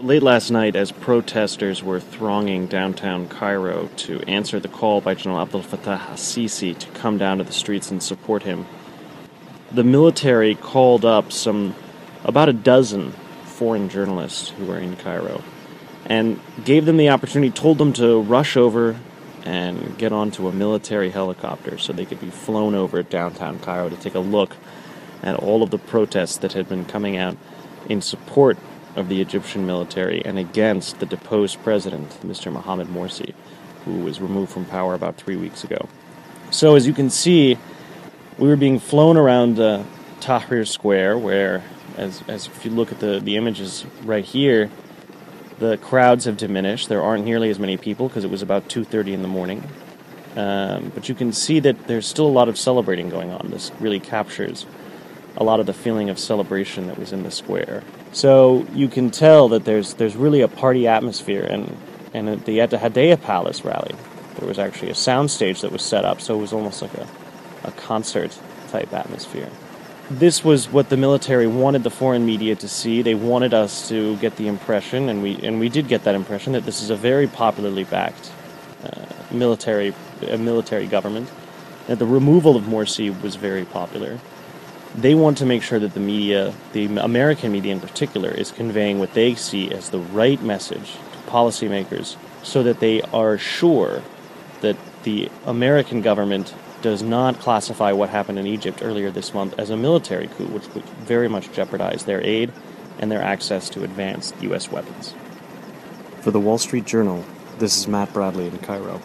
Late last night, as protesters were thronging downtown Cairo to answer the call by General Abdel Fattah al-Sisi to come down to the streets and support him, the military called up about a dozen foreign journalists who were in Cairo and gave them the opportunity, told them to rush over and get onto a military helicopter so they could be flown over downtown Cairo to take a look at all of the protests that had been coming out in support of the Egyptian military and against the deposed president, Mr. Mohamed Morsi, who was removed from power about 3 weeks ago. So as you can see, we were being flown around Tahrir Square, where, as if you look at the images right here, the crowds have diminished. There aren't nearly as many people because it was about 2:30 in the morning. But you can see that there's still a lot of celebrating going on. This really captures a lot of the feeling of celebration that was in the square. So you can tell that there's really a party atmosphere, and at the Hadea Palace rally, there was actually a soundstage that was set up, so it was almost like a concert-type atmosphere. This was what the military wanted the foreign media to see. They wanted us to get the impression, and we did get that impression, that this is a very popularly backed military government, that the removal of Morsi was very popular. They want to make sure that the media, the American media in particular, is conveying what they see as the right message to policymakers so that they are sure that the American government does not classify what happened in Egypt earlier this month as a military coup, which would very much jeopardize their aid and their access to advanced U.S. weapons. For the Wall Street Journal, this is Matt Bradley in Cairo.